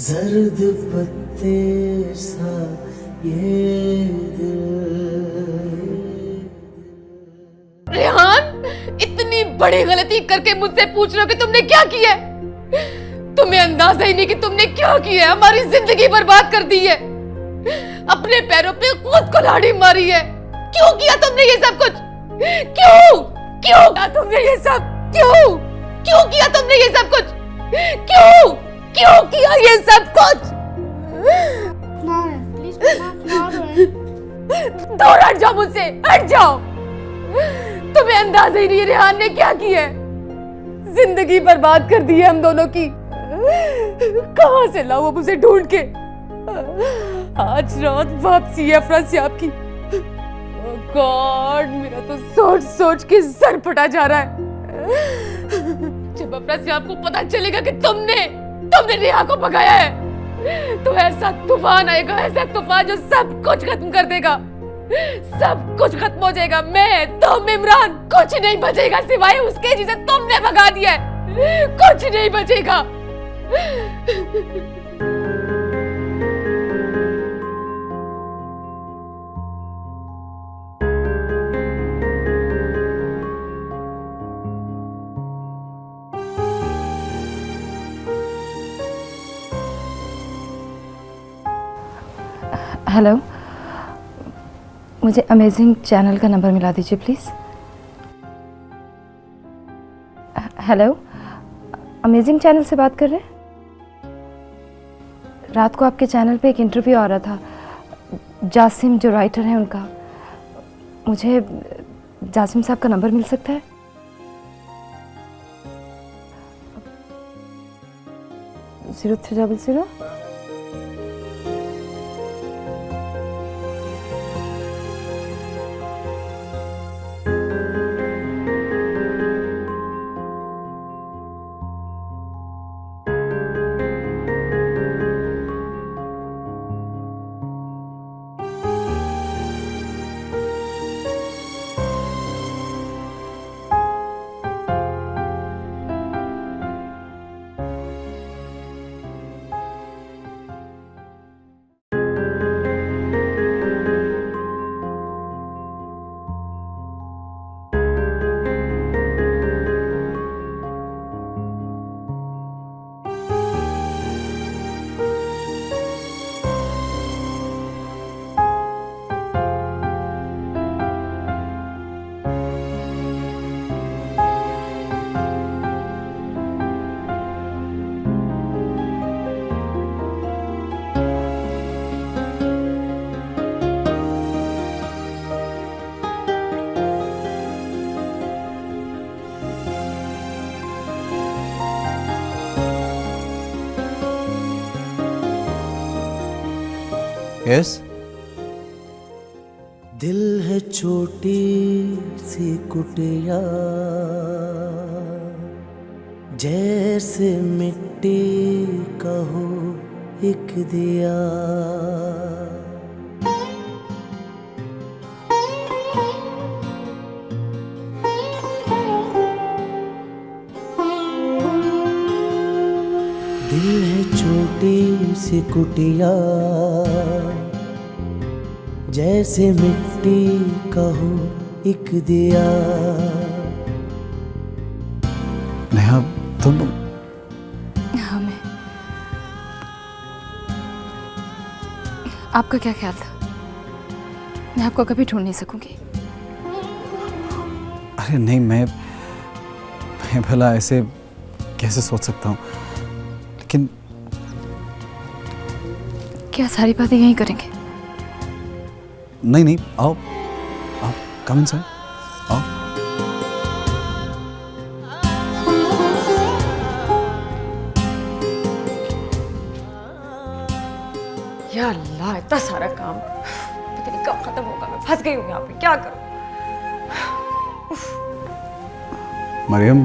जर्द पत्ते सा ये दिल। रेहान, इतनी बड़ी गलती करके मुझसे पूछ रहे हो कि तुमने क्या किया है? तुम्हें अंदाजा ही नहीं कि तुमने क्या किया है। हमारी जिंदगी बर्बाद कर दी है, अपने पैरों पे खुद कुल्हाड़ी मारी है। क्यों किया तुमने ये सब कुछ? क्यों क्यों किया तुमने ये सब? क्यों क्यों किया तुमने ये सब कुछ? क्यों क्यों किया ये सब कुछ? प्लीज ना रोए। दूर हट जाओ मुझसे, हट जाओ। तुम्हें अंदाजा ही नहीं है रेहान ने क्या किया है। जिंदगी बर्बाद कर दी है हम दोनों की। कहां से लाऊं अब उसे ढूंढ के? आज रात वापसी है अफरासियाब की। गॉड, मेरा तो सोच सोच के सर फटा जा रहा है। जब अफरासियाब को पता चलेगा कि तुमने नेहा को भगाया है, तो ऐसा तूफान आएगा, ऐसा तूफान जो सब कुछ खत्म कर देगा। सब कुछ खत्म हो जाएगा। मैं, तुम, इमरान, कुछ नहीं बचेगा सिवाय उसके जिसे तुमने भगा दिया है। कुछ नहीं बचेगा। हेलो, मुझे अमेजिंग चैनल का नंबर मिला दीजिए प्लीज़। हेलो, अमेजिंग चैनल से बात कर रहे हैं? रात को आपके चैनल पे एक इंटरव्यू आ रहा था, जासिम जो राइटर हैं उनका। मुझे जासिम साहब का नंबर मिल सकता है? जीरो 300। यस, दिल है छोटी सी कुटिया, जैसे मिट्टी का हो एक दिया। दिल है छोटी सी कुटिया, जैसे मिट्टी का हो एक दिया। नेहा तुम? हाँ, मैं। आपका क्या ख्याल था? मैं आपको कभी ढूंढ नहीं सकूंगी। अरे नहीं, मैं भला ऐसे कैसे सोच सकता हूँ? लेकिन क्या सारी बातें यहीं करेंगे? नहीं नहीं, आओ आओ, कम इनसाइड, आओ। या अल्लाह, इतना सारा काम पता नहीं कब खत्म होगा। मैं फंस गई हूँ यहाँ पे, क्या करूँ? मरियम,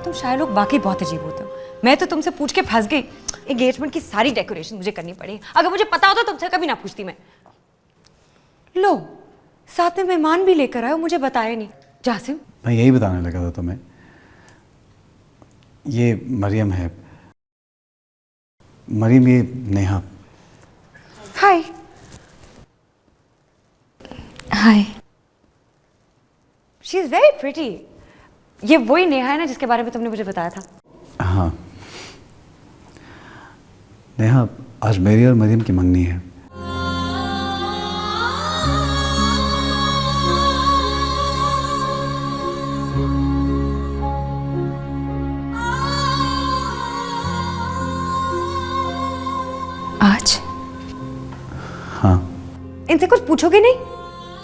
तुम शायद लोग वाकई बहुत अजीब होते हो। मैं तो तुमसे पूछ के फंस गई। एंगेजमेंट की सारी डेकोरेशन मुझे करनी पड़ी। अगर मुझे पता होता तुमसे कभी ना पूछती मैं। लो, साथ में मेहमान भी लेकर आए हो, मुझे बताया नहीं। जासिम, मैं यही बताने लगा था तुम्हें। ये मरियम है, मरीम, ये Neha. Hi. Hi. She is very pretty. ये वही नेहा है ना जिसके बारे में तुमने मुझे बताया था? हाँ नेहा, आज मेरी और मरीम की मंगनी है। आज? हाँ। इनसे कुछ पूछोगे नहीं?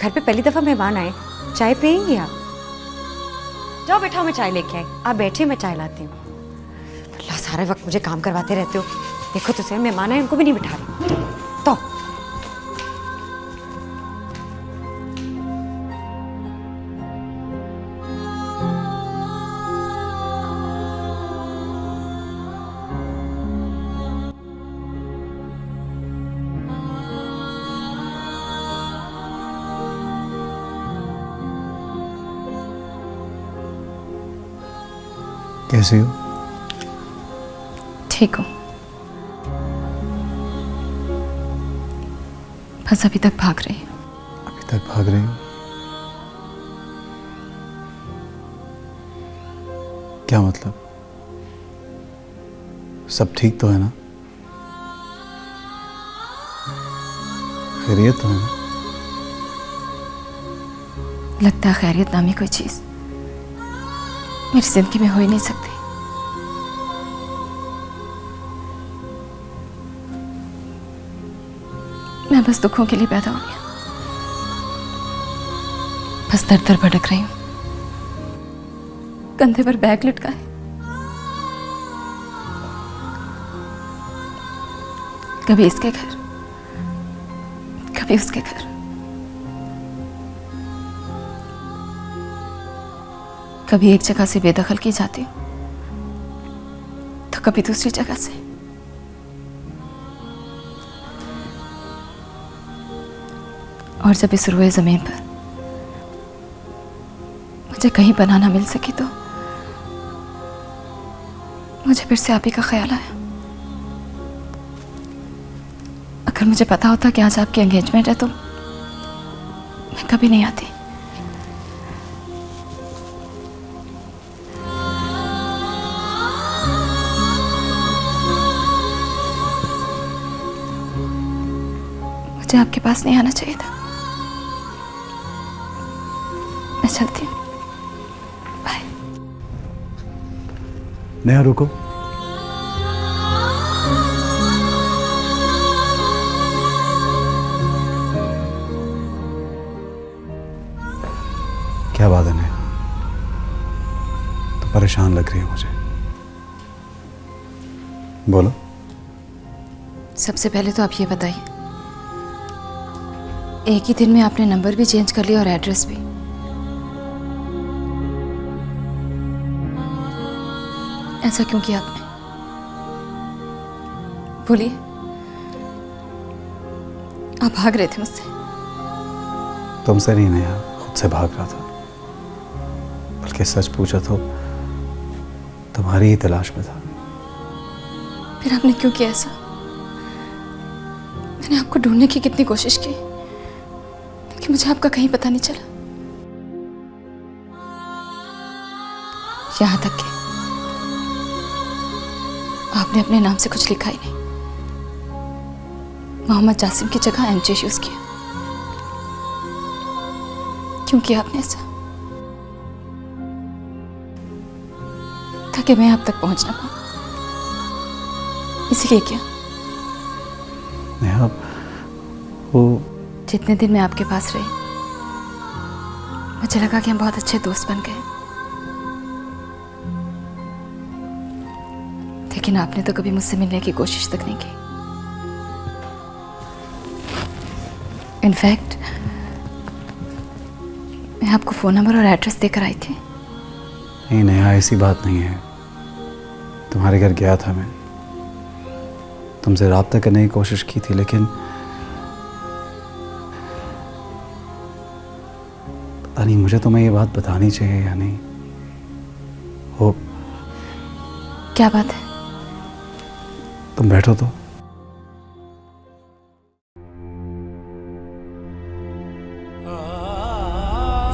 घर पे पहली दफा मेहमान आए, चाय पियेंगे आप? जाओ बैठाओ, मैं चाय लेके आई। आप बैठिए, मैं चाय लाती हूँ। अल्लाह, सारे वक्त मुझे काम करवाते रहते हो। देखो तो सही, मेहमान आए उनको भी नहीं बिठा रही। तो कैसे हो? ठीक हूँ, बस अभी तक भाग रही हूँ। अभी तक भाग रही हो? क्या मतलब? सब ठीक तो है ना? खैरियत तो है ना? लगता है खैरियत नामी कोई चीज मेरी जिंदगी में हो ही नहीं सकती। मैं बस दुखों के लिए पैदा हुई हूं, बस दर दर भटक रही हूं, कंधे पर बैग लटकाए, कभी इसके घर कभी उसके घर, कभी एक जगह से बेदखल की जाती हूँ तो कभी दूसरी जगह से। और जब इस रुए जमीन पर मुझे कहीं पनाह ना मिल सकी तो मुझे फिर से आप ही का ख्याल आया। अगर मुझे पता होता कि आज आपकी एंगेजमेंट है तो मैं कभी नहीं आती। मुझे आपके पास नहीं आना चाहिए था। मैं चलती हूँ, बाय। नेहा रुको। क्या बात है नेहा, तो परेशान लग रही है मुझे। बोलो। सबसे पहले तो आप ये बताइए, एक ही दिन में आपने नंबर भी चेंज कर लिया और एड्रेस भी। ऐसा क्यों किया आपने? बोलिए। आप भाग रहे थे मुझसे? तुमसे नहीं नेहा, खुद से भाग रहा था। बल्कि सच पूछा तो तुम्हारी ही तलाश में था। फिर आपने क्यों किया ऐसा? मैंने आपको ढूंढने की कितनी कोशिश की कि मुझे आपका कहीं पता नहीं चला। यहां तक कि आपने अपने नाम से कुछ लिखा ही नहीं, मोहम्मद जासिम की जगह एमजे यूज किया। क्यों किया आपने ऐसा? ताकि मैं आप तक पहुंच ना पाऊं, इसलिए किया। नेहा, वो जितने दिन मैं आपके पास रही मुझे लगा कि हम बहुत अच्छे दोस्त बन गए, लेकिन आपने तो कभी मुझसे मिलने की कोशिश तक नहीं की। इनफैक्ट मैं आपको फोन नंबर और एड्रेस देकर आई थी। नहीं नेहा, ऐसी बात नहीं है। तुम्हारे घर गया था मैं, तुमसे राब्ता करने की कोशिश की थी, लेकिन पता नहीं मुझे तुम्हें ये बात बतानी चाहिए या नहीं। वो क्या बात है? तुम बैठो तो।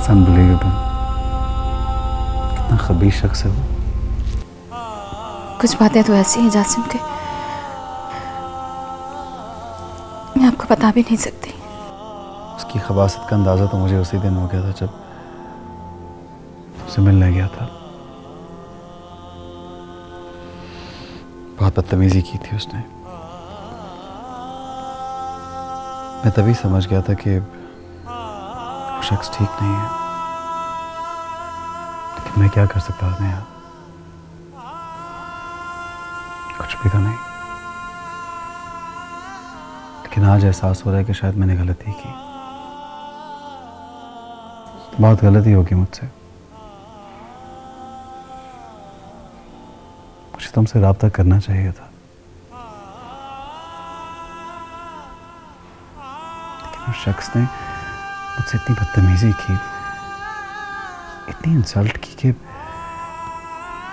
अनबिलीवेबल, कितना खबीस शख्स है वो। कुछ बातें तो ऐसी हैं जासिम के मैं आपको बता भी नहीं सकती। उसकी खबासत का अंदाज़ा तो मुझे उसी दिन हो गया था जब उससे मिलने गया था। बहुत बदतमीजी की थी उसने। मैं तभी समझ गया था कि वो शख्स ठीक नहीं है, लेकिन मैं क्या कर सकता था नेहा? कुछ भी तो नहीं। लेकिन आज एहसास हो रहा है कि शायद मैंने गलती की, बहुत गलती होगी मुझसे। मुझे तुमसे राब्ता करना चाहिए था, लेकिन उस शख्स ने मुझसे इतनी बदतमीजी की, इतनी इंसल्ट की कि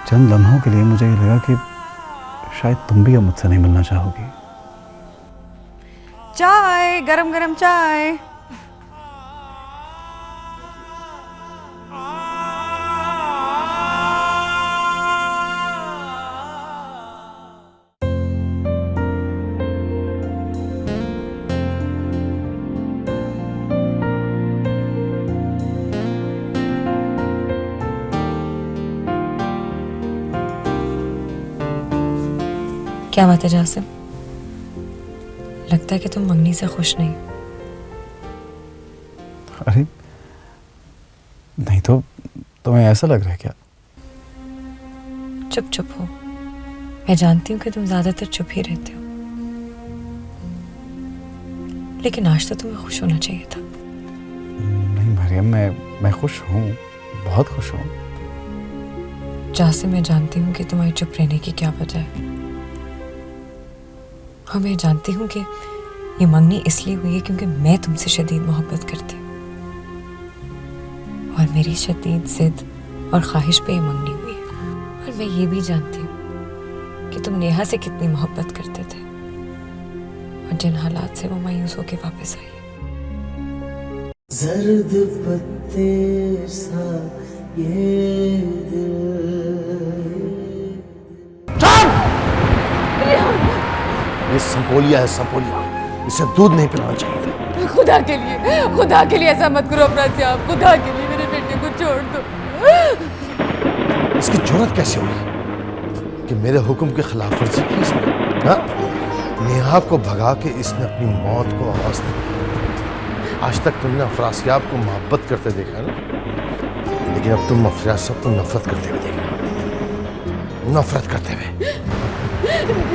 चंद लम्हों के लिए मुझे ये लगा कि शायद तुम भी अब मुझसे नहीं मिलना चाहोगी। चाय, गरम गरम चाय। क्या बात है जासिम? लगता है कि तुम मंगनी से खुश नहीं। अरे नहीं तो तुम्हें ऐसा लग रहा है क्या? चुप चुप हो। मैं जानती हूँ कि तुम ज्यादातर चुप ही रहते हो, लेकिन आज तो तुम्हें खुश होना चाहिए था। नहीं मरियम, मैं खुश हूँ, बहुत खुश हूँ। जासिम, मैं जानती हूँ कि तुम्हारी चुप रहने की क्या वजह है, और मैं जानती हूँ कि ये मंगनी इसलिए हुई है क्योंकि मैं तुमसे शदीद मोहब्बत करती हूँ, और मेरी शदीद जिद और ख्वाहिश पे ये मंगनी हुई है। और मैं ये भी जानती हूँ कि तुम नेहा से कितनी मोहब्बत करते थे, और जिन हालात से वो मायूस होके वापस आई है। जर्द पत्ते सा ये दिल। ये संपोलिया है, संपोलिया। इसे दूध नहीं पिलाना चाहिए था। खुदा के लिए ऐसा मत करो अफराज साहब, खुदा के लिए मेरे बेटे को छोड़ दो। इसकी जुर्रत कैसे हुई कि मेरे हुक्म की खिलाफ वर्जी की इसने? हाँ? नेहा को भगा के इसने अपनी मौत को आवाज दी। आज तक तुमने अफरासियाब को मोहब्बत करते देखा ना, लेकिन अब तुम अफरासियाब को नफरत करते हुए देखना, नफरत करते हुए।